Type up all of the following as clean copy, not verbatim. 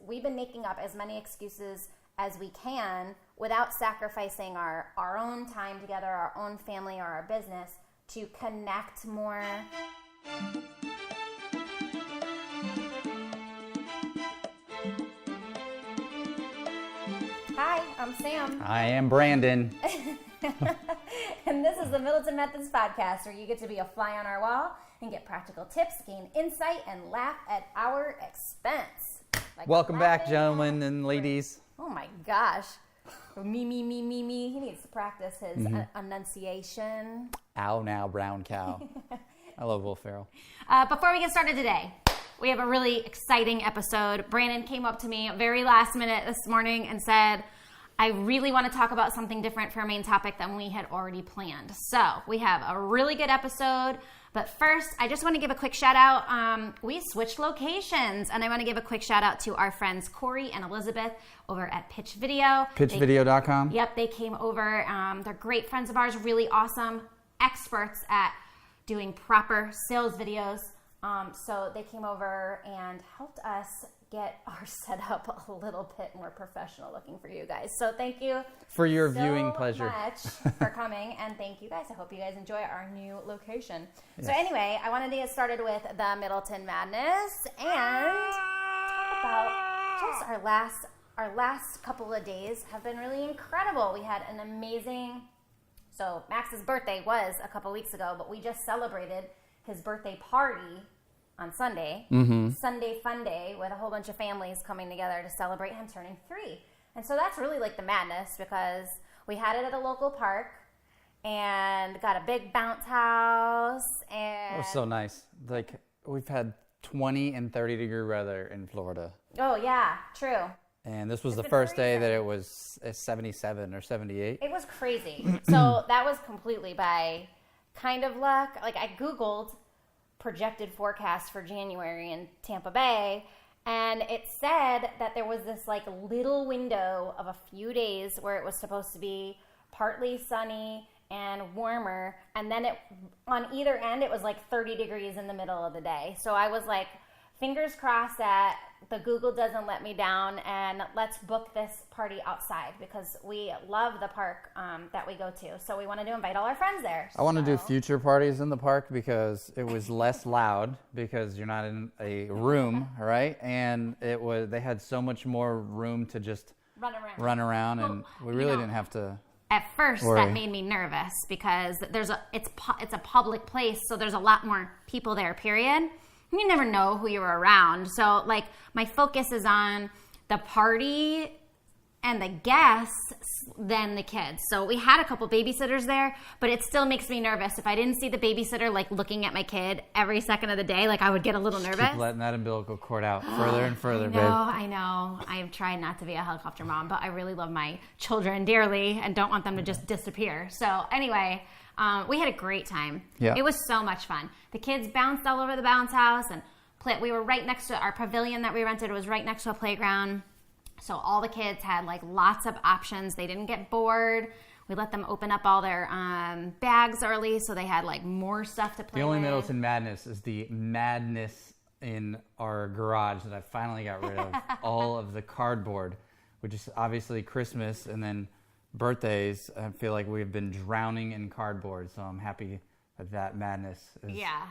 we've been making up as many excuses as we can without sacrificing our own time together, our own family, or our business to connect more. Hi, I'm Sam. I am Brandon. And this is the Middleton Methods podcast, where you get to be a fly on our wall and get practical tips, gain insight, and laugh at our expense. Welcome back, gentlemen and ladies. Oh my gosh. Me. He needs to practice his enunciation. Ow now, brown cow. I love Will Ferrell. Before we get started today, we have a really exciting episode. Brandon came up to me very last minute this morning and said, I really want to talk about something different for our main topic than we had already planned. So we have a really good episode. But first, I just want to give a quick shout out. We switched locations, and I want to give a quick shout out to our friends Corey and Elizabeth over at Pitch Video. Pitchvideo.com. Yep, they came over. They're great friends of ours, really awesome experts at doing proper sales videos. So they came over and helped us get our setup a little bit more professional looking for you guys. So thank you for your viewing pleasure. Much for coming, and thank you guys. I hope you guys enjoy our new location. Yes. So anyway, I wanted to get started with the Middleton Madness and talk about just our last couple of days have been really incredible. We had an amazing, so Max's birthday was a couple weeks ago, but we just celebrated his birthday party on Sunday, Sunday Fun Day, with a whole bunch of families coming together to celebrate him turning 3. And so that's really like the madness, because we had it at a local park and got a big bounce house. And It was so nice. Like, we've had 20 and 30 degree weather in Florida. Oh, yeah, true. And this was the first day that it was 77 or 78. It was crazy. So that was completely by kind of luck. Like, I Googled projected forecast for January in Tampa Bay, and it said that there was this like little window of a few days where it was supposed to be partly sunny and warmer, and then it on either end it was like 30 degrees in the middle of the day. So I was like, fingers crossed that the Google doesn't let me down, and let's book this party outside, because we love the park that we go to. So we wanted to invite all our friends there. I want to do future parties in the park because it was less loud, because you're not in a room, right? And they had so much more room to just run around, and we really didn't have to. At first, worry. That made me nervous, because it's a public place, so there's a lot more people there, period. You never know who you're around. So, like, my focus is on the party and the guests than the kids. So we had a couple babysitters there, but it still makes me nervous. If I didn't see the babysitter, like, looking at my kid every second of the day, like, I would get a little nervous. Keep letting that umbilical cord out further and further, babe. I know. I have tried not to be a helicopter mom, but I really love my children dearly and don't want them to just disappear. So anyway, we had a great time. Yeah. It was so much fun. The kids bounced all over the bounce house, and we were right next to our pavilion that we rented. It was right next to a playground. So all the kids had like lots of options. They didn't get bored. We let them open up all their bags early, so they had like more stuff to play with. The only Middleton Madness is the madness in our garage that I finally got rid of. All of the cardboard, which is obviously Christmas and then birthdays. I feel like we've been drowning in cardboard, so I'm happy that madness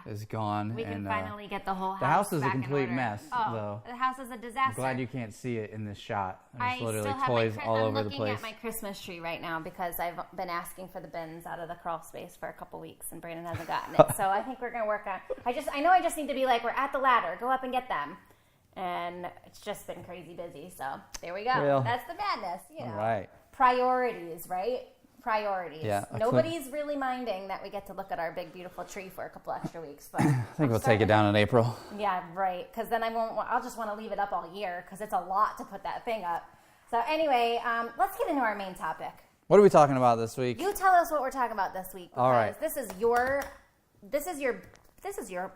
is gone. We can finally get the whole house. The house is back a complete mess, oh, though. The house is a disaster. I'm glad you can't see it in this shot. There's I literally still have toys all over the place. I'm looking at my Christmas tree right now, because I've been asking for the bins out of the crawl space for a couple weeks, and Brandon hasn't gotten it. So I think we're going to work on. I know I just need to be like, we're at the ladder, go up and get them. And it's just been crazy busy. So there we go. Well, that's the madness. You know. All right. Priorities, right? Priorities. Yeah, Nobody's really minding that we get to look at our big, beautiful tree for a couple extra weeks. But I think we'll take it down in April. Yeah, right. Because then I'll just want to leave it up all year, because it's a lot to put that thing up. So anyway, let's get into our main topic. What are we talking about this week? You tell us what we're talking about this week. All right. This is your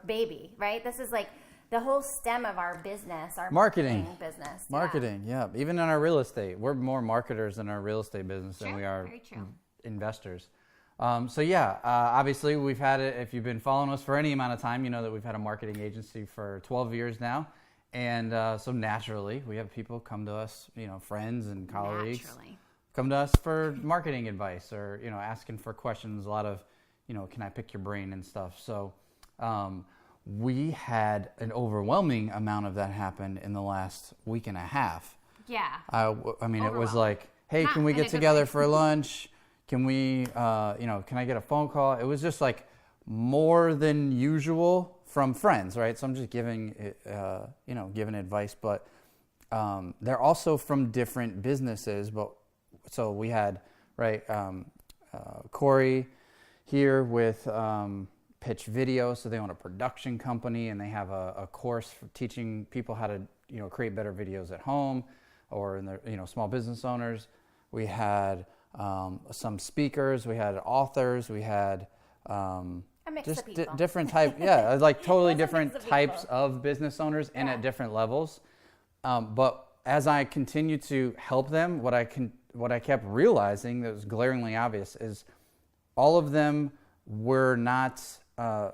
baby, right? This is like the whole stem of our business, our marketing business. Marketing, yeah. Even in our real estate, we're more marketers in our real estate business than we are investors. Obviously we've had it. If you've been following us for any amount of time, you know that we've had a marketing agency for 12 years now. And so naturally, we have people come to us, friends and colleagues, Naturally. come to us for marketing advice or, asking for questions. A lot of, can I pick your brain and stuff. So we had an overwhelming amount of that happen in the last week and a half. Yeah. I mean, it was like, hey, can we get together for lunch? Can we, can I get a phone call? It was just like more than usual from friends, right? So I'm just giving advice, but they're also from different businesses. But so we had, right, Corey here with Pitch Video. So they own a production company and they have a course for teaching people how to, create better videos at home or in their, small business owners. We had some speakers, we had authors, we had just different type, like totally different types of business owners and at different levels. But as I continued to help them, what I kept realizing that was glaringly obvious is all of them were not. I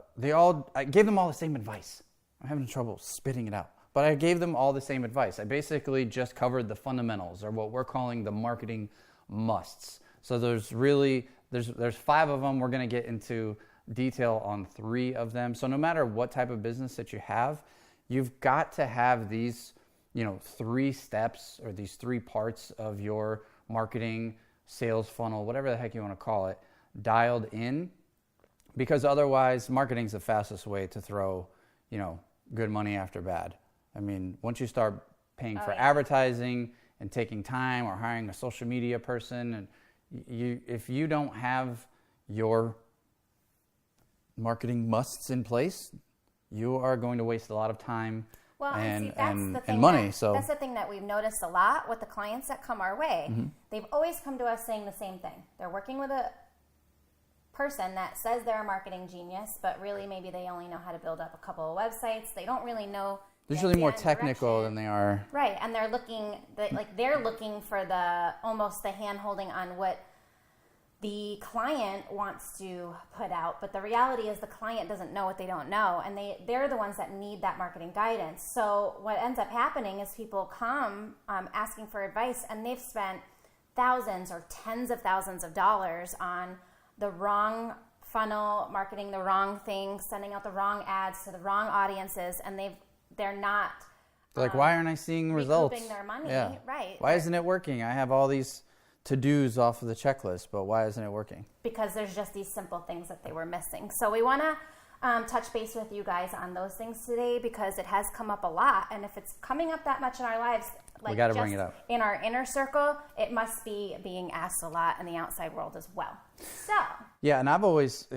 gave them all the same advice. I'm having trouble spitting it out. But I gave them all the same advice. I basically just covered the fundamentals, or what we're calling the marketing musts. So there's 5 of them. We're going to get into detail on 3 of them. So no matter what type of business that you have, you've got to have these, 3 steps or these 3 parts of your marketing, sales funnel, whatever the heck you want to call it, dialed in, because otherwise marketing's the fastest way to throw, good money after bad. I mean, once you start paying for advertising and taking time or hiring a social media person, and if you don't have your marketing musts in place, you are going to waste a lot of time and money. So that's the thing that we've noticed a lot with the clients that come our way. Mm-hmm. They've always come to us saying the same thing. They're working with a person that says they're a marketing genius, but really maybe they only know how to build up a couple of websites. They don't really know. They're usually more technical than they are. Right, and they're looking for almost the hand holding on what the client wants to put out, but the reality is the client doesn't know what they don't know, and they're the ones that need that marketing guidance. So what ends up happening is people come asking for advice, and they've spent thousands or tens of thousands of dollars on the wrong funnel, marketing the wrong things, sending out the wrong ads to the wrong audiences, and they're not. They're like, why aren't I seeing results? Recouping their money, right? Why isn't it working? I have all these to-dos off of the checklist, but why isn't it working? Because there's just these simple things that they were missing. So we want to touch base with you guys on those things today, because it has come up a lot, and if it's coming up that much in our lives, we got to bring it up. In our inner circle, it must be being asked a lot in the outside world as well. So yeah, and I've always,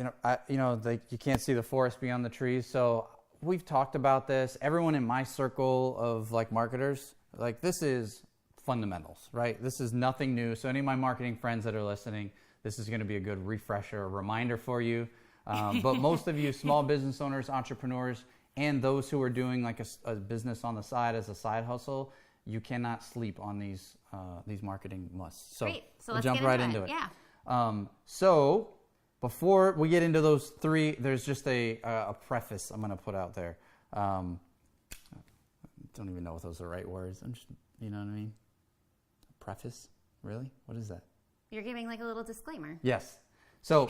you can't see the forest beyond the trees. So we've talked about this. Everyone in my circle of marketers, this is fundamentals, right? This is nothing new. So any of my marketing friends that are listening, this is going to be a good refresher, a reminder for you. But most of you small business owners, entrepreneurs, and those who are doing a business on the side as a side hustle, you cannot sleep on these marketing musts. So, great. So we'll let's jump get right into it. Yeah. So before we get into those 3, there's just a preface I'm going to put out there. Don't even know if those are the right words. I'm just, you know what I mean? Preface? Really? What is that? You're giving a little disclaimer. Yes. So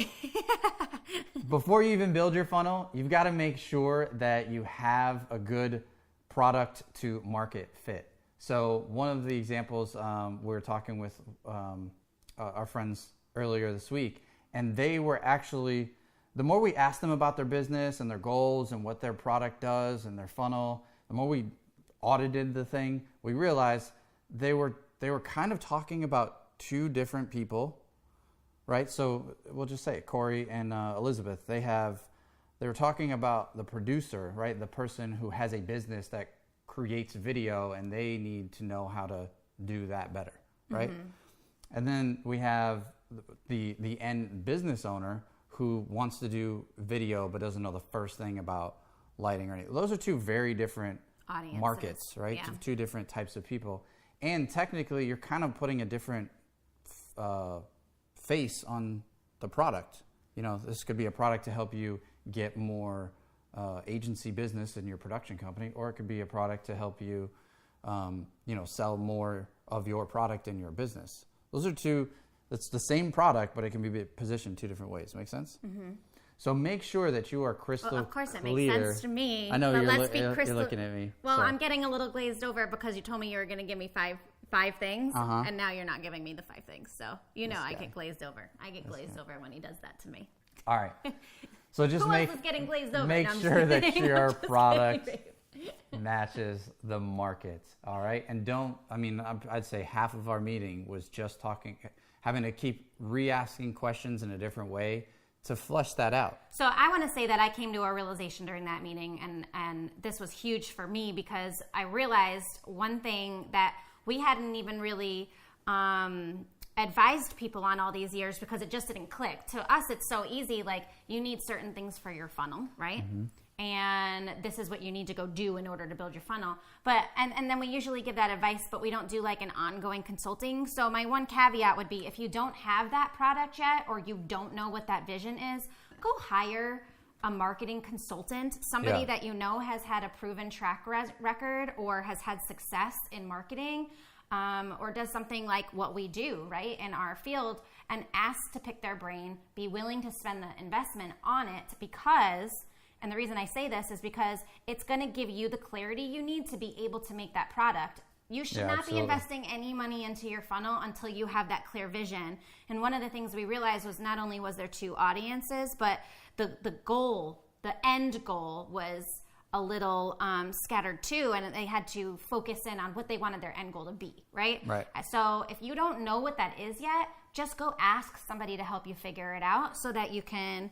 before you even build your funnel, you've got to make sure that you have a good product to market fit. So one of the examples, we were talking with our friends earlier this week, and they were actually, the more we asked them about their business and their goals and what their product does and their funnel, the more we audited the thing, we realized they were kind of talking about 2 different people, right? So we'll just say Corey and Elizabeth, they were talking about the producer, right? The person who has a business that creates video, and they need to know how to do that better, right? Mm-hmm. And then we have the end business owner who wants to do video but doesn't know the first thing about lighting or anything. Those are 2 very different audiences, markets, right? Yeah. 2 different types of people. And technically, you're kind of putting a different face on the product. This could be a product to help you get more agency business in your production company, or it could be a product to help you, sell more of your product in your business. Those are two. It's the same product, but it can be positioned two different ways. Make sense? Mm-hmm. So make sure that you are crystal clear. Well, of course, it makes sense to me. I know but you're looking at me. Well, so. I'm getting a little glazed over because you told me you were going to give me five things, and now you're not giving me the 5 things. So I get glazed over. I get glazed over when he does that to me. All right. So just Who else is getting glazed over? Make sure that your product matches the market. All right, and I'd say half of our meeting was just having to keep re-asking questions in a different way to flush that out. So I want to say that I came to a realization during that meeting, and this was huge for me because I realized one thing that we hadn't even really advised people on all these years because it just didn't click. To us, it's so easy. Like, you need certain things for your funnel, right? Mm-hmm. And this is what you need to go do in order to build your funnel. But and then we usually give that advice, but we don't do like an ongoing consulting. So my one caveat would be, if you don't have that product yet, or you don't know what that vision is, go hire a marketing consultant, somebody that you know has had a proven track record or has had success in marketing, or does something like what we do, right, in our field, and ask to pick their brain, be willing to spend the investment on it, because, and the reason I say this is because it's going to give you the clarity you need to be able to make that product. You should not be investing any money into your funnel until you have that clear vision. And one of the things we realized was not only was there 2 audiences, but the end goal was a little scattered too, and they had to focus in on what they wanted their end goal to be, right? Right. So if you don't know what that is yet, just go ask somebody to help you figure it out so that you can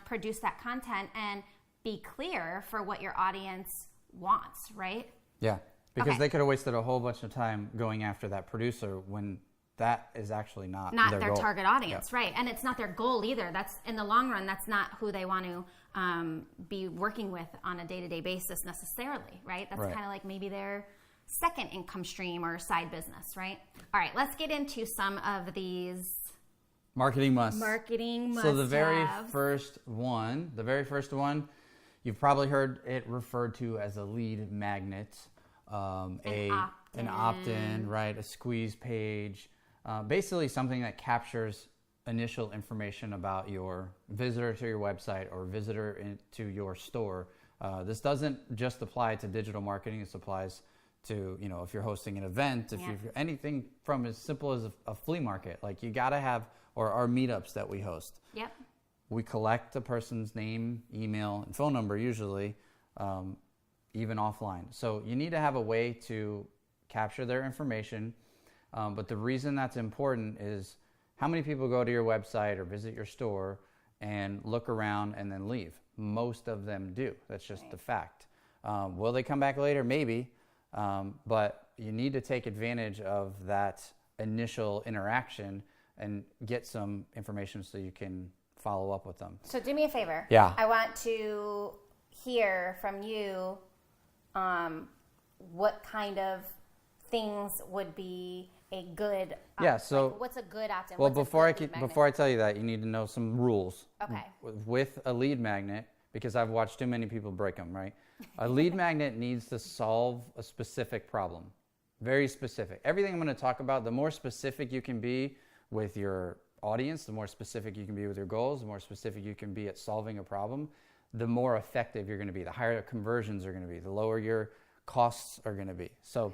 produce that content and be clear for what your audience wants, right? Yeah, because they could have wasted a whole bunch of time going after that producer when that is actually not their their goal. Target audience, right? And it's not their goal either. That's, in the long run, that's not who they want to be working with on a day-to-day basis necessarily, right? That's kind of like maybe their second income stream or side business, right? All right, let's get into some of these marketing must. So the very first one, you've probably heard it referred to as a lead magnet, an opt-in, right? A squeeze page, basically something that captures initial information about your visitor to your website or visitor into your store. This doesn't just apply to digital marketing. This applies to, if you're hosting an event, if you're anything from as simple as a flea market, like you got to have, or our meetups that we host. Yep. We collect the person's name, email, and phone number usually, even offline. So you need to have a way to capture their information. But the reason that's important is how many people go to your website or visit your store and look around and then leave? Most of them do. That's just the fact. Will they come back later? Maybe. But you need to take advantage of that initial interaction and get some information so you can follow up with them. So do me a favor. Yeah. I want to hear from you what kind of things would be a good what's a good opt-in? Well, before I tell you that, you need to know some rules. Okay. With a lead magnet, because I've watched too many people break them, right? A lead magnet needs to solve a specific problem. Very specific. Everything I'm going to talk about, the more specific you can be with your audience, the more specific you can be with your goals, the more specific you can be at solving a problem, the more effective you're going to be. The higher conversions are going to be, the lower your costs are going to be. So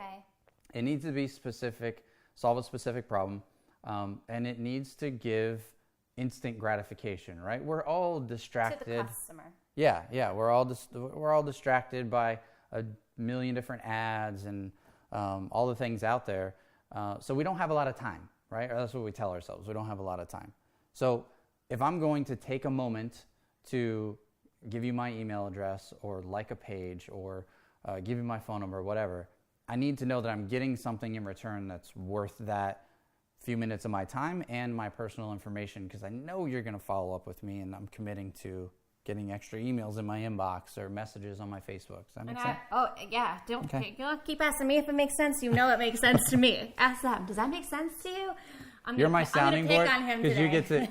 it needs to be specific, solve a specific problem, and it needs to give instant gratification, right? We're all distracted. To the customer. Yeah. We're all distracted by a million different ads and all the things out there. So we don't have a lot of time, right? Or that's what we tell ourselves. We don't have a lot of time. So if I'm going to take a moment to give you my email address or like a page or give you my phone number or whatever, I need to know that I'm getting something in return that's worth that few minutes of my time and my personal information, because I know you're going to follow up with me and I'm committing to getting extra emails in my inbox or messages on my Facebook. Does that make sense? Don't keep asking me if it makes sense. You know it makes sense to me. Ask them. Does that make sense to you? You're my sounding board because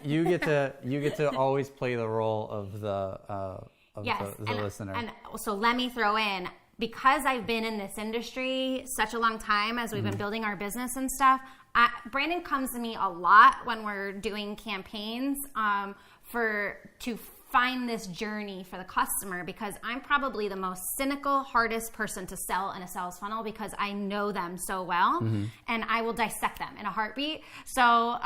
you get to always play the role of Yes, the listener. And so let me throw in, because I've been in this industry such a long time as we've been building our business and stuff, Brandon comes to me a lot when we're doing campaigns to find this journey for the customer, because I'm probably the most cynical, hardest person to sell in a sales funnel, because I know them so well and I will dissect them in a heartbeat. So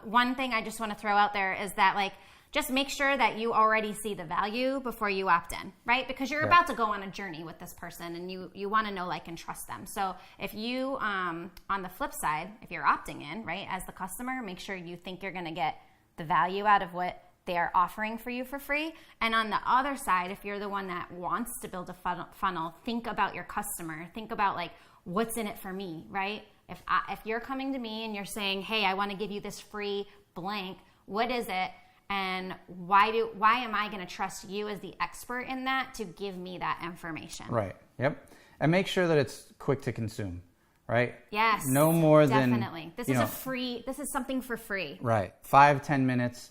one thing I just want to throw out there is that, like, just make sure that you already see the value before you opt in, right? Because you're about to go on a journey with this person, and you want to know, like, and trust them. So if you, on the flip side, if you're opting in, right, as the customer, make sure you think you're going to get the value out of what they're offering for you for free. And on the other side, if you're the one that wants to build a funnel, think about your customer. Think about, like, what's in it for me, right? If you're coming to me and you're saying, hey, I want to give you this free blank, what is it? And why am I going to trust you as the expert in that to give me that information? Right. Yep. And make sure that it's quick to consume, right? Yes. No more than, definitely. This is something for free. Right. 5-10 minutes.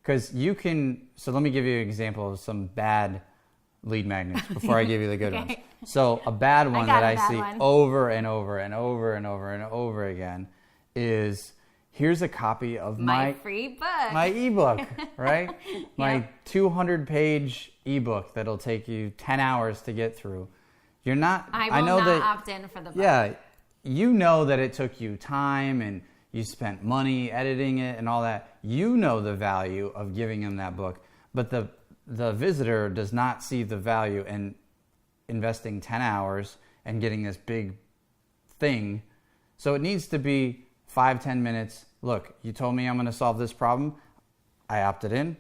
Because you can, so let me give you an example of some bad lead magnets before I give you the good ones. So a bad one that I see over and over and over and over and over again is, here's a copy of my free book, my ebook, right? My 200-page ebook that'll take you 10 hours to get through. I will not opt in for the book. Yeah, you know that it took you time and you spent money editing it and all that. You know the value of giving them that book, but the visitor does not see the value in investing 10 hours and getting this big thing. So it needs to be 5-10 minutes. Look, you told me I'm going to solve this problem. I opted in.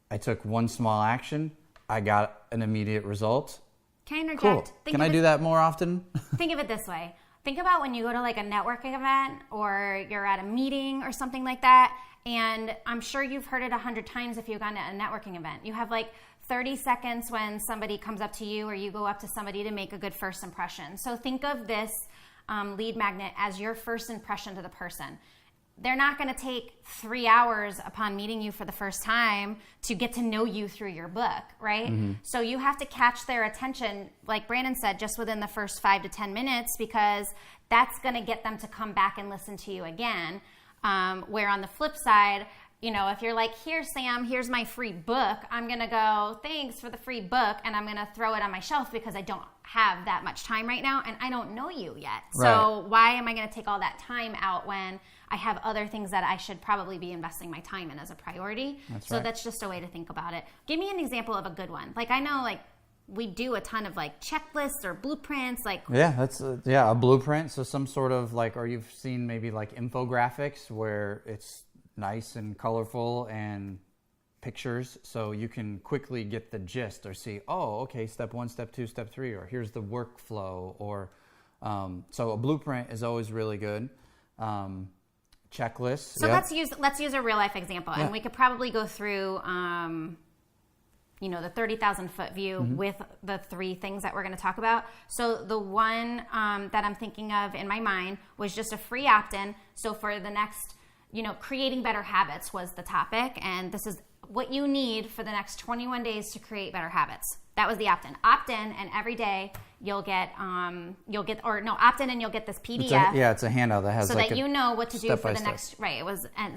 I took one small action. I got an immediate result. Can I interject? Cool. Can I do that more often? Think of it this way. Think about when you go to, like, a networking event, or you're at a meeting or something like that. And I'm sure you've heard it 100 times if you've gone to a networking event. You have, like, 30 seconds when somebody comes up to you, or you go up to somebody to make a good first impression. So think of this lead magnet as your first impression to the person. They're not going to take 3 hours upon meeting you for the first time to get to know you through your book, right? So you have to catch their attention, like Brandon said, just within the first 5 to 10 minutes, because that's going to get them to come back and listen to you again. Where on the flip side, you know, if you're like, here, Sam, here's my free book, I'm going to go, thanks for the free book, and I'm going to throw it on my shelf because I don't have that much time right now, and I don't know you yet. Right. So why am I going to take all that time out when I have other things that I should probably be investing my time in as a priority? That's just a way to think about it. Give me an example of a good one. Like, I know, like, we do a ton of, like, checklists or blueprints, like. Yeah, that's a blueprint. So some sort of, like, or you've seen maybe like infographics where it's nice and colorful and pictures, so you can quickly get the gist or see, oh, okay, step 1, step 2, step 3, or here's the workflow, or so a blueprint is always really good. Checklists. So let's use a real life example, and we could probably go through the 30,000 foot view with the 3 things that we're going to talk about. So the one that I'm thinking of in my mind was just a free opt-in. So for the next, creating better habits was the topic, and this is what you need for the next 21 days to create better habits. That was the opt-in. Opt-in, and every day you'll get opt-in, and you'll get this PDF. It's a handout that has so like that you know what to do for the step. next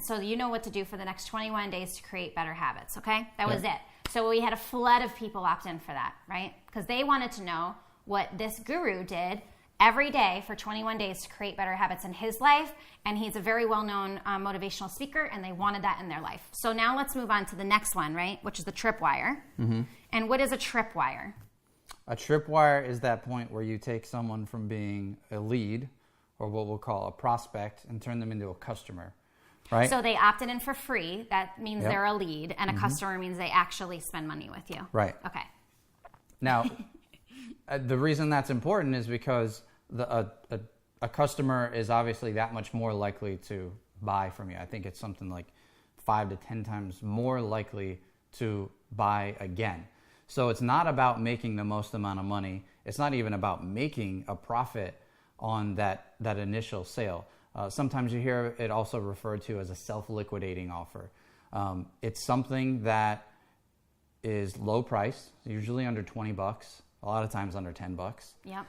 so you know what to do for the next 21 days to create better habits. Okay, that was it. So we had a flood of people opt in for that, right? Because they wanted to know what this guru did every day for 21 days to create better habits in his life. And he's a very well-known motivational speaker, and they wanted that in their life. So now let's move on to the next one, right? Which is the tripwire. And what is a tripwire? A tripwire is that point where you take someone from being a lead, or what we'll call a prospect, and turn them into a customer, right? So they opted in for free. That means they're a lead, and a customer means they actually spend money with you. Right. Okay. Now, the reason that's important is because a customer is obviously that much more likely to buy from you. I think it's something like 5 to 10 times more likely to buy again. So it's not about making the most amount of money. It's not even about making a profit on that initial sale. Sometimes you hear it also referred to as a self-liquidating offer. It's something that is low price, usually under $20, a lot of times under $10. Yep.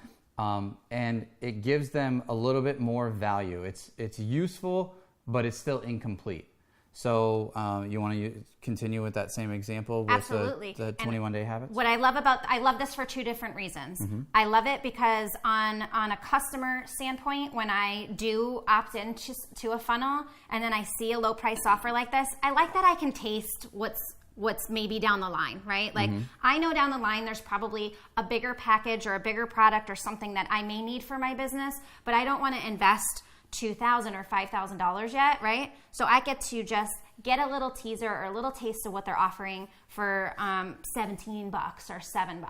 And it gives them a little bit more value. It's useful, but it's still incomplete. So you want to continue with that same example with Absolutely. the 21-day habits? What I love this for two different reasons. I love it because on a customer standpoint, when I do opt into to a funnel and then I see a low price offer like this, I like that I can taste what's maybe down the line, right? Like I know down the line there's probably a bigger package or a bigger product or something that I may need for my business, but I don't want to invest $2,000 or $5,000 yet, right? So I get to just get a little teaser or a little taste of what they're offering for $17 or $7.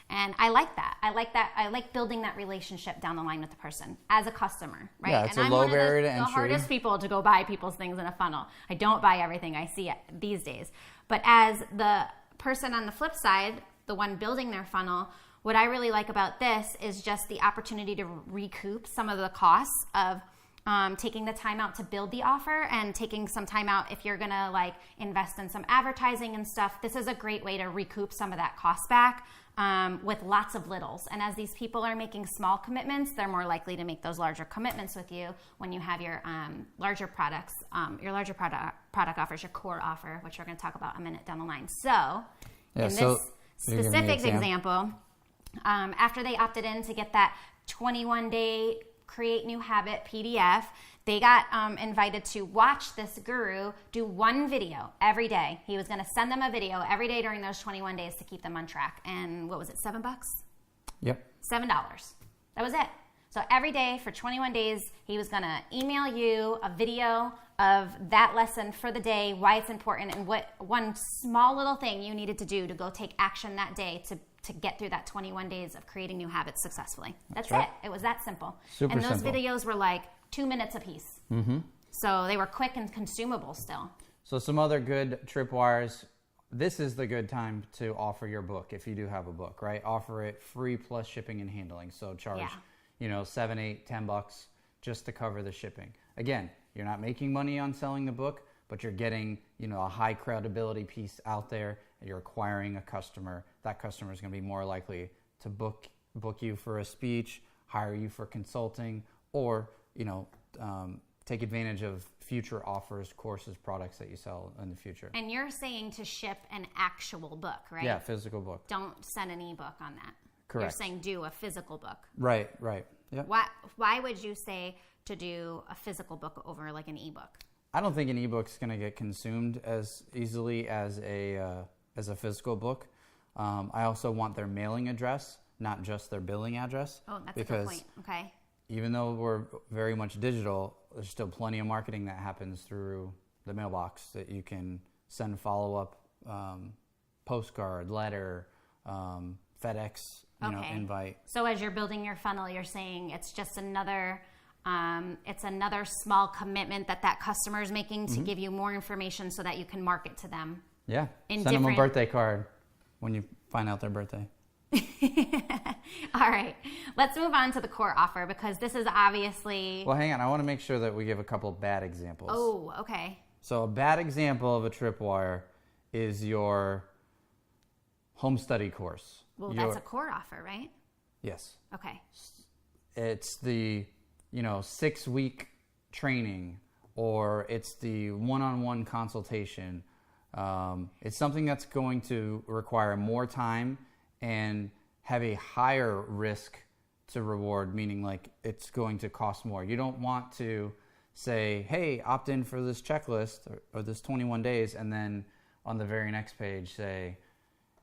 And I like that. I like building that relationship down the line with the person as a customer, right? Yeah, it's and a I'm low one of barrier to the entry. hardest people to go buy people's things in a funnel. I don't buy everything I see these days. But as the person on the flip side, the one building their funnel, what I really like about this is just the opportunity to recoup some of the costs of taking the time out to build the offer and taking some time out if you're gonna like invest in some advertising and stuff. This is a great way to recoup some of that cost back with lots of littles. And as these people are making small commitments, they're more likely to make those larger commitments with you when you have your larger products, your larger product offers, your core offer, which we're gonna talk about a minute down the line. So in this specific example, after they opted in to get that 21-day Create New Habit PDF, they got invited to watch this guru do one video every day. He was going to send them a video every day during those 21 days to keep them on track. And what was it, $7? Yep. $7. That was it. So every day for 21 days, he was going to email you a video of that lesson for the day, why it's important, and what one small little thing you needed to do to go take action that day to get through that 21 days of creating new habits successfully. That's right. It was that simple. Super and those simple. videos were like 2 minutes a piece. So they were quick and consumable still. So some other good tripwires. This is the good time to offer your book if you do have a book, right? Offer it free plus shipping and handling. So charge, $7, $8, $10 just to cover the shipping. Again, you're not making money on selling the book, but you're getting, a high credibility piece out there. You're acquiring a customer. That customer is going to be more likely to book you for a speech, hire you for consulting, or take advantage of future offers, courses, products that you sell in the future. And you're saying to ship an actual book, right? Yeah, physical book. Don't send an ebook on that. Correct. You're saying do a physical book. Right. Yep. Why would you say to do a physical book over like an ebook? I don't think an ebook's going to get consumed as easily as a physical book. I also want their mailing address, not just their billing address. Oh, that's a good point. Okay. Even though we're very much digital, there's still plenty of marketing that happens through the mailbox that you can send follow-up postcard, letter, FedEx, invite. So as you're building your funnel, you're saying it's just another small commitment that customer is making to give you more information so that you can market to them. Yeah. Send them a birthday card when you find out their birthday. All right. Let's move on to the core offer because this is obviously... Well, hang on. I want to make sure that we give a couple bad examples. Oh, okay. So a bad example of a tripwire is your home study course. Well, that's a core offer, right? Yes. Okay. It's the, 6-week training, or it's the one-on-one consultation. It's something that's going to require more time and have a higher risk to reward, meaning like it's going to cost more. You don't want to say, hey, opt in for this checklist or this 21 days, and then on the very next page say,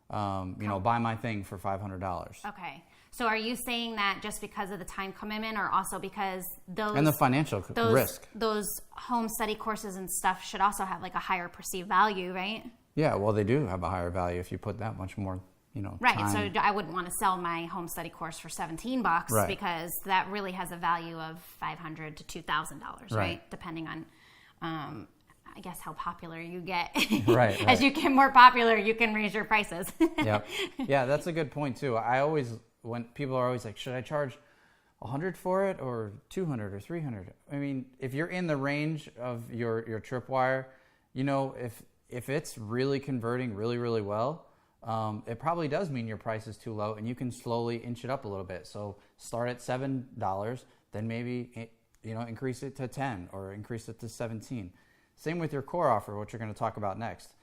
buy my thing for $500. Okay. So are you saying that just because of the time commitment or also because those... And the financial risk. Those home study courses and stuff should also have like a higher perceived value, right? Yeah, well, they do have a higher value if you put that much more, Right, time. so I wouldn't want to sell my home study course for $17 because that really has a value of $500 to $2,000, right? Depending on, I guess, how popular you get. Right. As you get more popular, you can raise your prices. Yep. Yeah, that's a good point too. When people are always like, should I charge $100 for it or $200 or $300? I mean, if you're in the range of your tripwire, if it's really converting really, really well, it probably does mean your price is too low, and you can slowly inch it up a little bit. So start at $7, then maybe increase it to 10 or increase it to 17. Same with your core offer, which we're going to talk about next.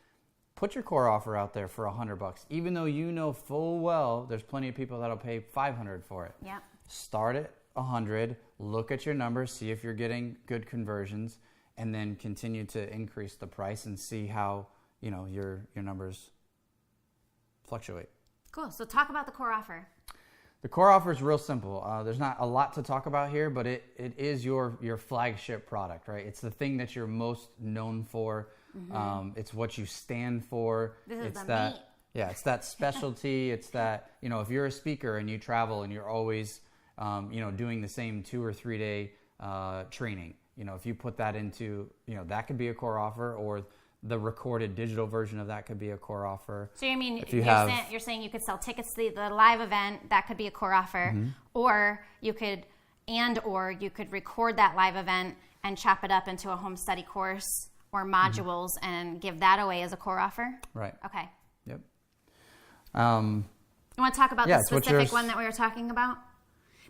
Put your core offer out there for $100, even though you know full well there's plenty of people that'll pay $500 for it. Yeah. Start at $100, look at your numbers, see if you're getting good conversions, and then continue to increase the price and see how your numbers fluctuate. Cool. So talk about the core offer. The core offer is real simple. There's not a lot to talk about here, but it is your flagship product, right? It's the thing that you're most known for. Mm-hmm. It's what you stand for. It's meat. Yeah, it's that specialty. It's that, if you're a speaker and you travel and you're always, doing the same 2 or 3 day training, if you put that into, that could be a core offer, or the recorded digital version of that could be a core offer. So you're saying you could sell tickets to the live event, that could be a core offer, mm-hmm. or you could record that live event and chop it up into a home study course or modules mm-hmm. and give that away as a core offer? Right. Okay. Yep. You want to talk about the specific one that we were talking about?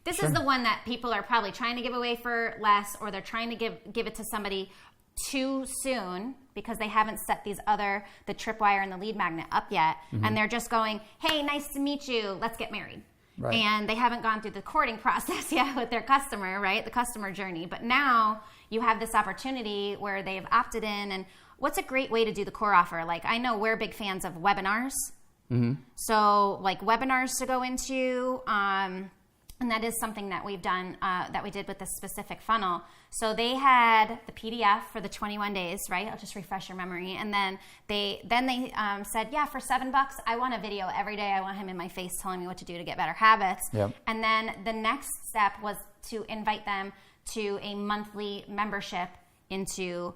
This Sure. is the one that people are probably trying to give away for less, or they're trying to give it to somebody too soon because they haven't set the tripwire and the lead magnet up yet. Mm-hmm. And they're just going, hey, nice to meet you. Let's get married. Right. And they haven't gone through the courting process yet with their customer, right? The customer journey. But now you have this opportunity where they've opted in. And what's a great way to do the core offer? Like, I know we're big fans of webinars. Mm-hmm. So like webinars to go into, and that is something that we've done, that we did with this specific funnel. So they had the PDF for the 21 days, right? I'll just refresh your memory. And then they said, yeah, for $7, I want a video every day. I want him in my face telling me what to do to get better habits. Yep. And then the next step was to invite them to a monthly membership into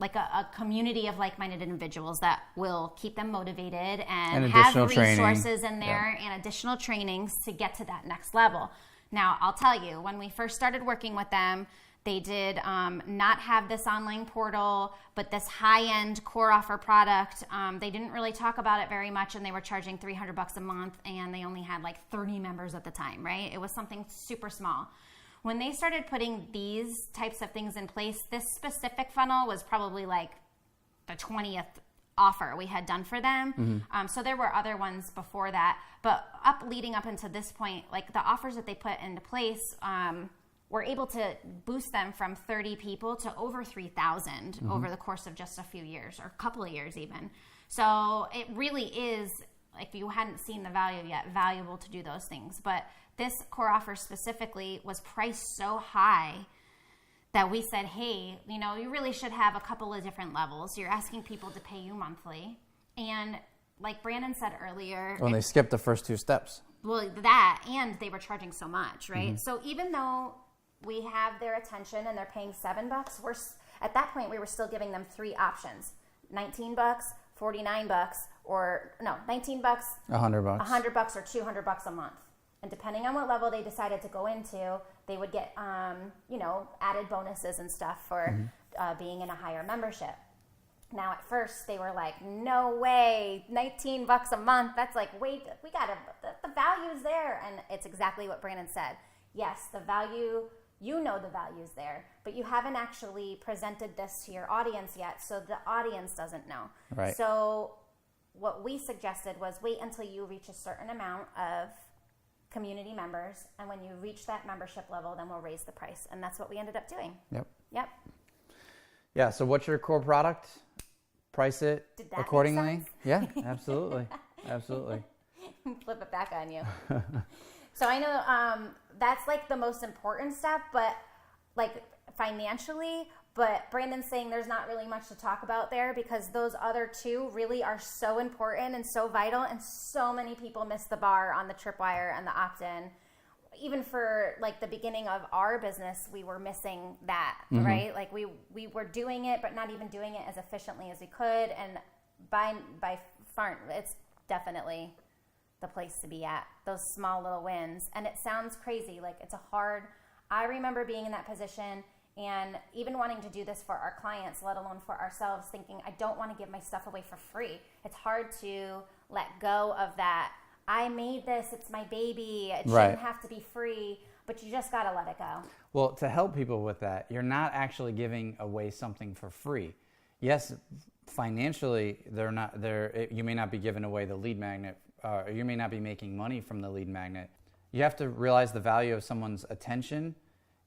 like a community of like-minded individuals that will keep them motivated and have resources in there and additional trainings to get to that next level. Now, I'll tell you, when we first started working with them, they did not have this online portal, but this high-end core offer product. They didn't really talk about it very much, and they were charging $300 a month, and they only had like 30 members at the time, right? It was something super small. When they started putting these types of things in place, this specific funnel was probably like the 20th offer we had done for them. Mm-hmm. So there were other ones before that, but leading up into this point, like the offers that they put into place, were able to boost them from 30 people to over 3,000 mm-hmm. over the course of just a few years, or a couple of years even. So it really is, if you hadn't seen the value yet, valuable to do those things. But this core offer specifically was priced so high that we said, hey, you really should have a couple of different levels. You're asking people to pay you monthly. And like Brandon said earlier... When they skipped the first 2 steps. Well, that, and they were charging so much, right? Mm-hmm. So even though we have their attention and they're paying $7, at that point we were still giving them 3 options. $19, $49, or no, $19, $100, $100 or $200 a month. And depending on what level they decided to go into, they would get, added bonuses and stuff for mm-hmm. Being in a higher membership. Now, at first, they were like, no way, $19 a month. That's like, wait, the value's there. And it's exactly what Brandon said. Yes, the value, the value's there, but you haven't actually presented this to your audience yet, so the audience doesn't know. Right. So what we suggested was wait until you reach a certain amount of community members, and when you reach that membership level, then we'll raise the price. And that's what we ended up doing. Yep. Yeah, so what's your core product? Price it accordingly. Make sense? Yeah, absolutely. Absolutely. Flip it back on you. So I know that's like the most important step, but like financially, but Brandon's saying there's not really much to talk about there because those other 2 really are so important and so vital, and so many people miss the bar on the tripwire and the opt-in. Even for like the beginning of our business, we were missing that, mm-hmm. right? Like we were doing it, but not even doing it as efficiently as we could. And by far, it's definitely the place to be at, those small little wins. And it sounds crazy. Like I remember being in that position And even wanting to do this for our clients, let alone for ourselves, thinking, I don't want to give my stuff away for free. It's hard to let go of that. I made this, it's my baby, it shouldn't have to be free, but you just got to let it go. Well, to help people with that, you're not actually giving away something for free. Yes, financially, you may not be giving away the lead magnet, you may not be making money from the lead magnet. You have to realize the value of someone's attention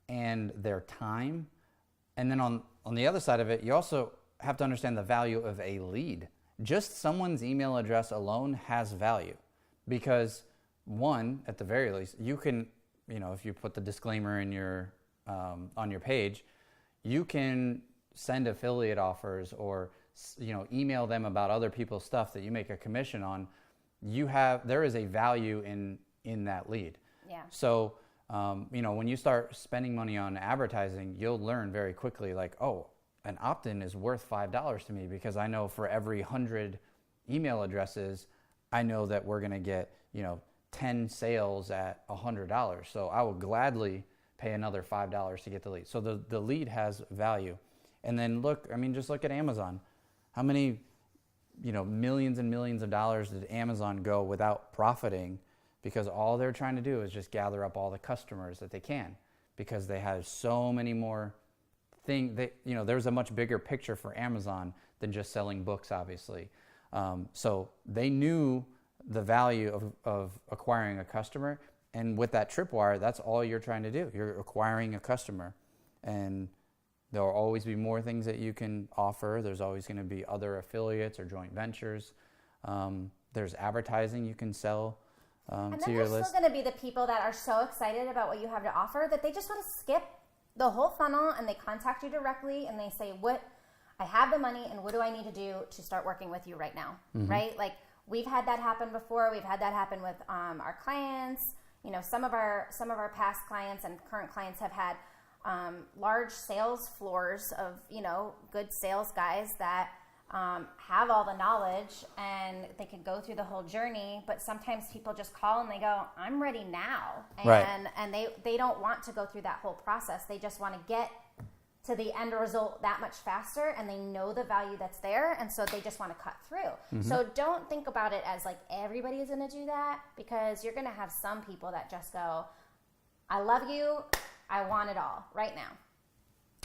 and their time. And then on the other side of it, you also have to understand the value of a lead. Just someone's email address alone has value, because one, at the very least, you can, if you put the disclaimer in your on your page, you can send affiliate offers or email them about other people's stuff that you make a commission on. There is a value in that lead. Yeah. So when you start spending money on advertising, you'll learn very quickly, like, oh, an opt-in is worth $5 to me, because I know for every 100 email addresses, I know that we're going to get 10 sales at $100. So I will gladly pay another $5 to get the lead. So the lead has value. And then just look at Amazon. How many millions and millions of dollars did Amazon go without profiting, because all they're trying to do is just gather up all the customers that they can, because they have so many more things. There's a much bigger picture for Amazon than just selling books, obviously. So they knew the value of acquiring a customer, and with that tripwire, that's all you're trying to do. You're acquiring a customer, and there will always be more things that you can offer. There's always going to be other affiliates or joint ventures. There's advertising you can sell to your list. And then there's still going to be the people that are so excited about what you have to offer that they just want to skip the whole funnel, and they contact you directly and they say, I have the money, and what do I need to do to start working with you right now, right? Like, we've had that happen before. We've had that happen with our clients. Some of our past clients and current clients have had large sales floors of, good sales guys that have all the knowledge, and they can go through the whole journey. But sometimes people just call and they go, I'm ready now. And they don't want to go through that whole process. They just want to get to the end result that much faster, and they know the value that's there, and so they just want to cut through. So don't think about it as like everybody is going to do that, because you're going to have some people that just go, I love you, I want it all right now.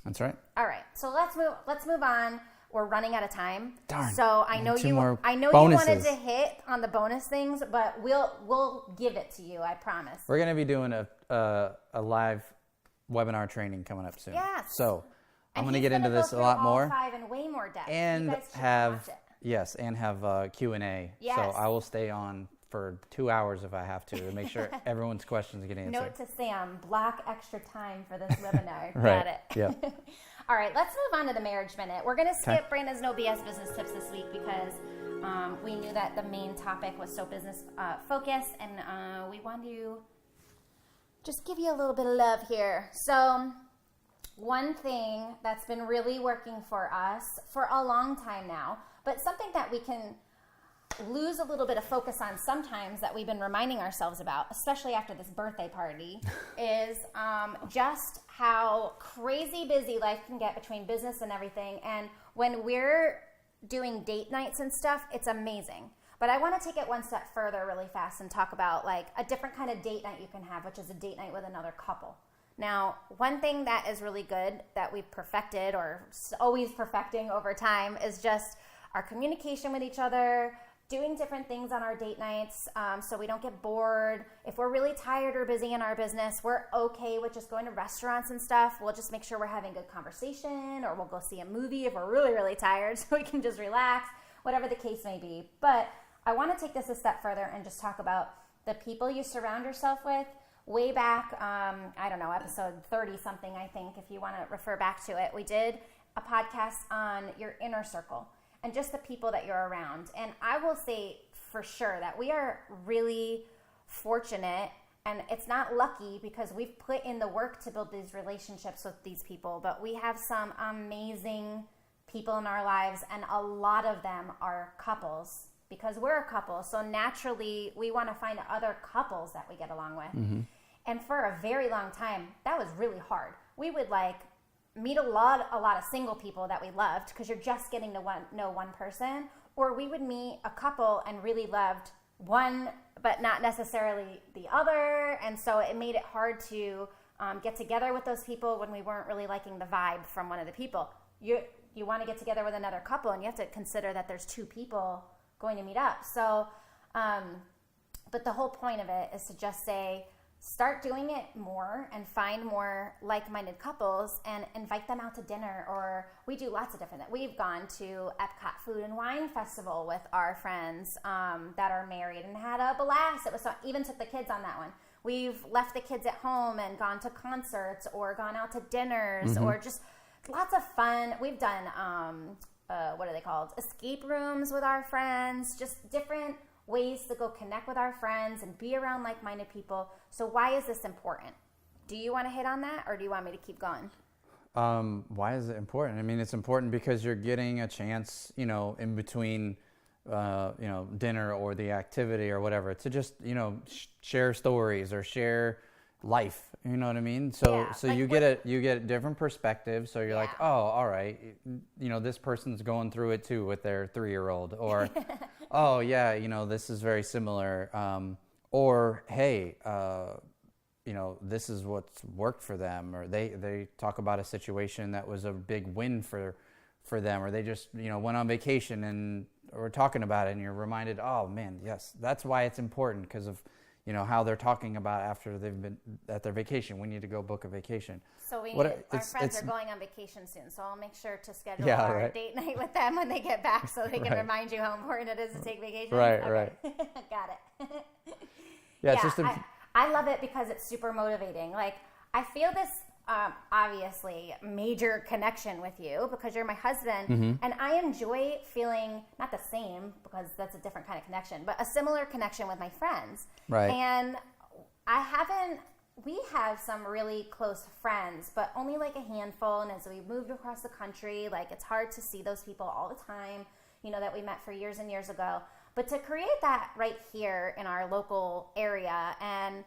That's right. All right, so let's move on. We're running out of time. Darn. So I know you wanted to hit on the bonus things, but we'll give it to you, I promise. We're going to be doing a live webinar training coming up soon. Yes. So I'm going to get into this a lot more. All 5 in way more depth. And have Q&A. Yes. So I will stay on for 2 hours if I have to make sure everyone's questions get answered. Note to Sam, block extra time for this webinar. Right. Got it. Yep. All right, let's move on to the marriage minute. We're going to skip Brandon's No BS business tips this week, because we knew that the main topic was so business focused, and we wanted to just give you a little bit of love here. So one thing that's been really working for us for a long time now, but something that we can lose a little bit of focus on sometimes, that we've been reminding ourselves about, especially after this birthday party, is just how crazy busy life can get between business and everything. And when we're doing date nights and stuff, it's amazing. But I want to take it one step further really fast and talk about like a different kind of date night you can have, which is a date night with another couple. Now, one thing that is really good that we've perfected, or always perfecting over time, is just our communication with each other, doing different things on our date nights so we don't get bored. If we're really tired or busy in our business, we're okay with just going to restaurants and stuff. We'll just make sure we're having good conversation, or we'll go see a movie if we're really, really tired so we can just relax, whatever the case may be. But I want to take this a step further and just talk about the people you surround yourself with. Way back, I don't know, episode 30-something, I think, if you want to refer back to it, we did a podcast on your inner circle and just the people that you're around. And I will say for sure that we are really fortunate, and it's not lucky because we've put in the work to build these relationships with these people, but we have some amazing people in our lives, and a lot of them are couples because we're a couple. So naturally, we want to find other couples that we get along with. Mm-hmm. And for a very long time, that was really hard. We would meet a lot of single people that we loved because you're just getting to know one person, or we would meet a couple and really loved one but not necessarily the other, and so it made it hard to get together with those people when we weren't really liking the vibe from one of the people. You want to get together with another couple, and you have to consider that there's two people going to meet up. So but the whole point of it is to just say, start doing it more and find more like-minded couples and invite them out to dinner. Or we do lots of different things. We've gone to Epcot Food and Wine Festival with our friends that are married and had a blast. It was even took the kids on that one. We've left the kids at home and gone to concerts or gone out to dinners or just lots of fun. We've done, what are they called? Escape rooms with our friends, just different ways to go connect with our friends and be around like-minded people. So why is this important? Do you want to hit on that, or do you want me to keep going? Why is it important? I mean, it's important because you're getting a chance, in between, dinner or the activity or whatever, to just, share stories or share life. You know what I mean? So you get different perspectives. So you're like, oh, all right, this person's going through it too with their 3-year-old, or oh yeah, this is very similar. Or hey, this is what's worked for them, or they talk about a situation that was a big win for them, or they just went on vacation and we're talking about it, and you're reminded, oh man, yes, that's why it's important, because of how they're talking about after they've been at their vacation. We need to go book a vacation. So our friends are going on vacation soon, so I'll make sure to schedule our date night with them when they get back, so they can remind you how important it is to take vacation. Right. Got it. It's just I love it because it's super motivating. Like, I feel this obviously major connection with you because you're my husband, and I enjoy feeling not the same, because that's a different kind of connection, but a similar connection with my friends. Right. And we have some really close friends, but only like a handful. And as we moved across the country, like, it's hard to see those people all the time, that we met for years and years ago. But to create that right here in our local area, and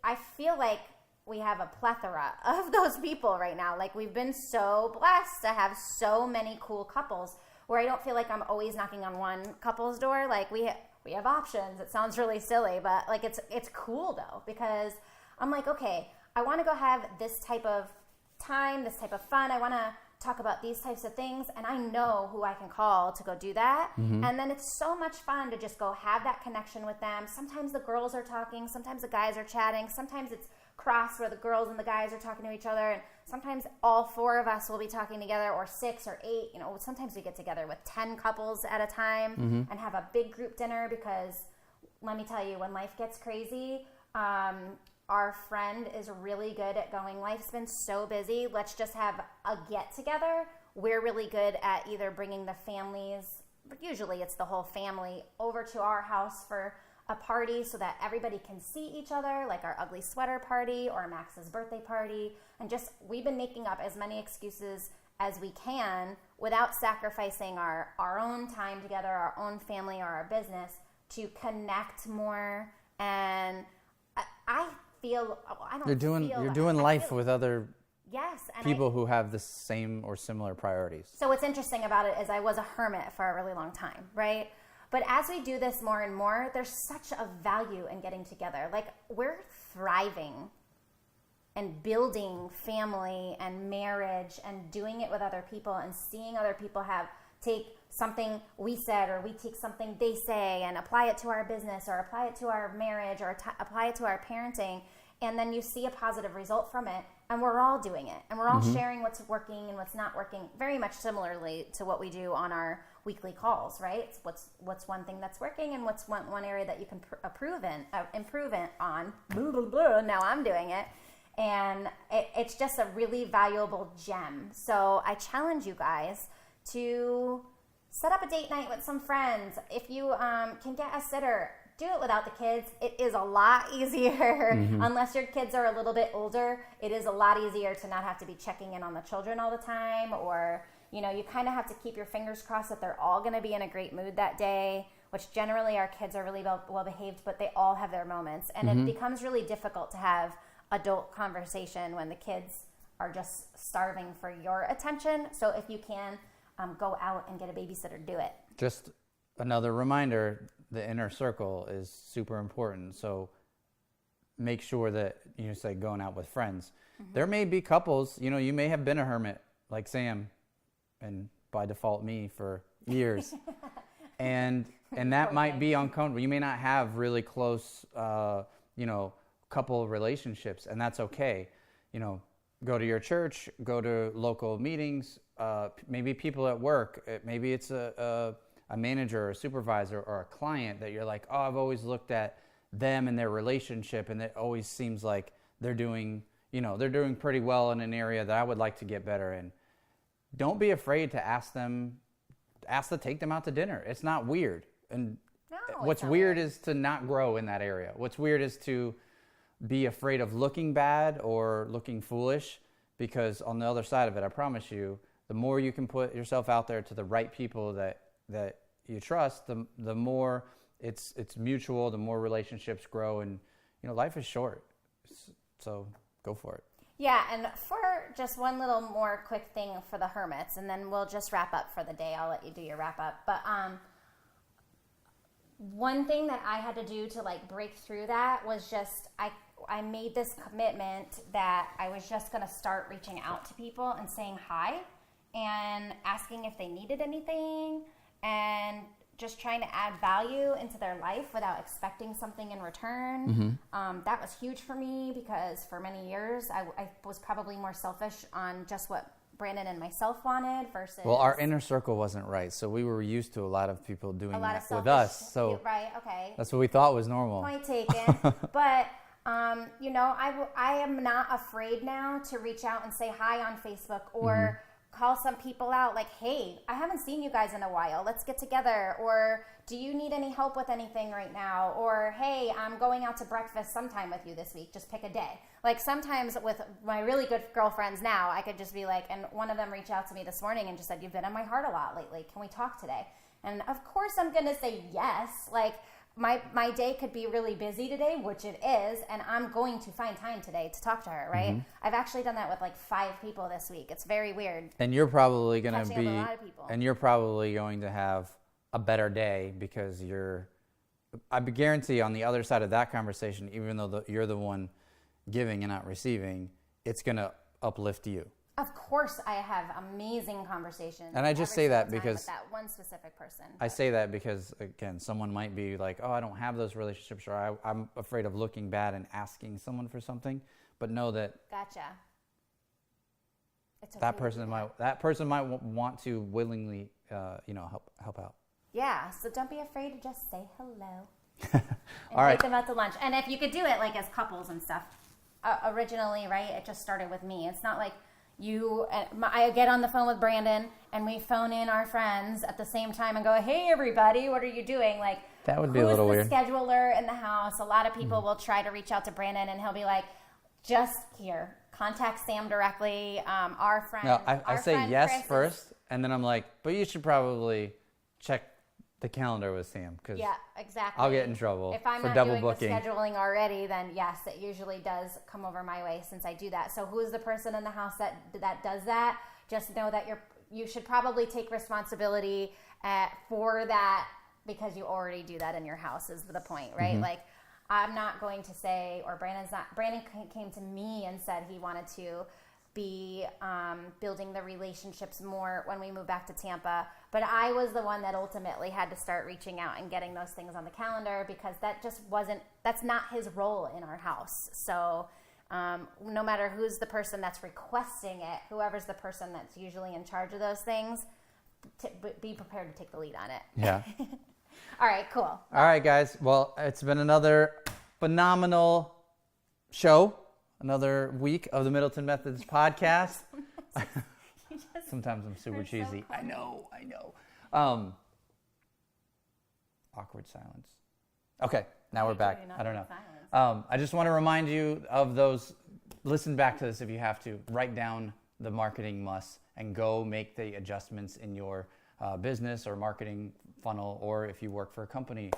I feel like we have a plethora of those people right now. Like, we've been so blessed to have so many cool couples where I don't feel like I'm always knocking on one couple's door. Like, we have options. It sounds really silly, but like, it's cool though, because I'm like, okay, I want to go have this type of time, this type of fun. I want to talk about these types of things, and I know who I can call to go do that. And then it's so much fun to just go have that connection with them. Sometimes the girls are talking, sometimes the guys are chatting, sometimes it's cross where the girls and the guys are talking to each other, and sometimes all 4 of us will be talking together, or 6 or 8. Sometimes we get together with 10 couples at a time and have a big group dinner, because let me tell you, when life gets crazy, our friend is really good at going, life's been so busy, let's just have a get together. We're really good at either bringing the families, but usually it's the whole family, over to our house for a party so that everybody can see each other, like our ugly sweater party or Max's birthday party. And just, we've been making up as many excuses as we can without sacrificing our own time together, our own family, or our business, to connect more. And I feel, you're doing life with other people who have the same or similar priorities. So what's interesting about it is I was a hermit for a really long time, right? But as we do this more and more, there's such a value in getting together. Like, we're thriving and building family and marriage and doing it with other people, and seeing other people take something we said, or we take something they say and apply it to our business, or apply it to our marriage, or apply it to our parenting. And then you see a positive result from it, and we're all doing it, and we're all sharing what's working and what's not working, very much similarly to what we do on our weekly calls, right? It's what's one thing that's working, and what's one area that you can improve on. Now I'm doing it, and it's just a really valuable gem. So I challenge you guys to set up a date night with some friends. If you can get a sitter, do it without the kids. It is a lot easier. Unless your kids are a little bit older, it is a lot easier to not have to be checking in on the children all the time, or you kind of have to keep your fingers crossed that they're all going to be in a great mood that day, which generally our kids are really well behaved, but they all have their moments. And it becomes really difficult to have adult conversation when the kids are just starving for your attention. So if you can, go out and get a babysitter, do it. Just another reminder, the inner circle is super important. So make sure that, you say going out with friends. There may be couples, you may have been a hermit like Sam and by default me for years. and that might be uncomfortable. You may not have really close, couple relationships, and that's okay. Go to your church, go to local meetings, maybe people at work, maybe it's a manager or a supervisor or a client that you're like, oh, I've always looked at them and their relationship, and it always seems like they're doing pretty well in an area that I would like to get better in. Don't be afraid to ask to take them out to dinner. It's not weird. And what's weird is to not grow in that area. What's weird is to be afraid of looking bad or looking foolish, because on the other side of it, I promise you, the more you can put yourself out there to the right people that you trust, the more it's mutual, the more relationships grow, and life is short. So go for it. Yeah, and for just one little more quick thing for the hermits, and then we'll just wrap up for the day. I'll let you do your wrap up. But one thing that I had to do to break through that was just I made this commitment that I was just going to start reaching out to people and saying hi and asking if they needed anything and just trying to add value into their life without expecting something in return. That was huge for me because for many years I was probably more selfish on just what Brandon and myself wanted versus... Well, our inner circle wasn't right, so we were used to a lot of people doing that with us. So right, okay. That's what we thought was normal. Point taken. But, I am not afraid now to reach out and say hi on Facebook or call some people out like, hey, I haven't seen you guys in a while. Let's get together. Or do you need any help with anything right now? Or, hey, I'm going out to breakfast sometime with you this week. Just pick a day. Sometimes with my really good girlfriends now, I could just be like, and one of them reached out to me this morning and just said, you've been on my heart a lot lately. Can we talk today? And of course I'm going to say yes. My day could be really busy today, which it is, and I'm going to find time today to talk to her, right? I've actually done that with 5 people this week. It's very weird. And you're probably going to be, a lot of people. And you're probably going to have a better day because I guarantee on the other side of that conversation, even though you're the one giving and not receiving, it's going to uplift you. Of course, I have amazing conversations. And I just say that because with that one specific person. I say that because, again, someone might be like, oh, I don't have those relationships, or I'm afraid of looking bad and asking someone for something. But know that gotcha. It's okay that person might want to willingly, help out. Yeah. So don't be afraid to just say hello. Invite them out to lunch, and if you could do it as couples and stuff. Originally, right? It just started with me. It's not like. I get on the phone with Brandon and we phone in our friends at the same time and go, hey, everybody, what are you doing? That would be a little weird. Who's the scheduler in the house? A lot of people will try to reach out to Brandon and he'll be like, just here, contact Sam directly. Our friend. No, I say yes Francis. first, and then I'm like, but you should probably check the calendar with Sam, because yeah, exactly. I'll get in trouble if I'm for not double doing booking. The scheduling already, then yes, it usually does come over my way since I do that. So who's the person in the house that does that? Just know that you should probably take responsibility for that because you already do that in your house is the point, right? I'm not going to say, or Brandon came to me and said he wanted to be building the relationships more when we moved back to Tampa. But I was the one that ultimately had to start reaching out and getting those things on the calendar because that's not his role in our house. So no matter who's the person that's requesting it, whoever's the person that's usually in charge of those things, be prepared to take the lead on it. Yeah. All right, cool. All right, guys. Well, it's been another phenomenal show. Another week of the Middleton Methods podcast. Sometimes I'm super cheesy. So I know. Awkward silence. Okay, now we're back. I don't know. I just want to remind you of those. Listen back to this if you have to. Write down the marketing musts and go make the adjustments in your business or marketing funnel, or if you work for a company,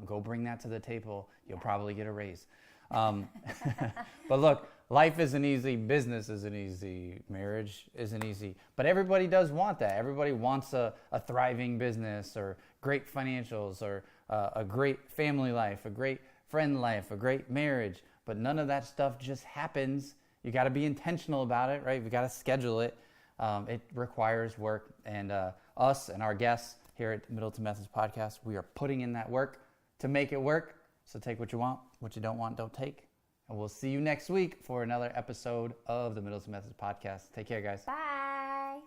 go bring that to the table. You'll probably get a raise. But look, life isn't easy, business isn't easy, marriage isn't easy. But everybody does want that. Everybody wants a thriving business or great financials or a great family life, a great friend life, a great marriage. But none of that stuff just happens. You got to be intentional about it, right? We got to schedule it. It requires work. And us and our guests here at Middleton Methods Podcast, we are putting in that work to make it work. So take what you want, what you don't want, don't take. And we'll see you next week for another episode of the Middleton Methods Podcast. Take care, guys. Bye.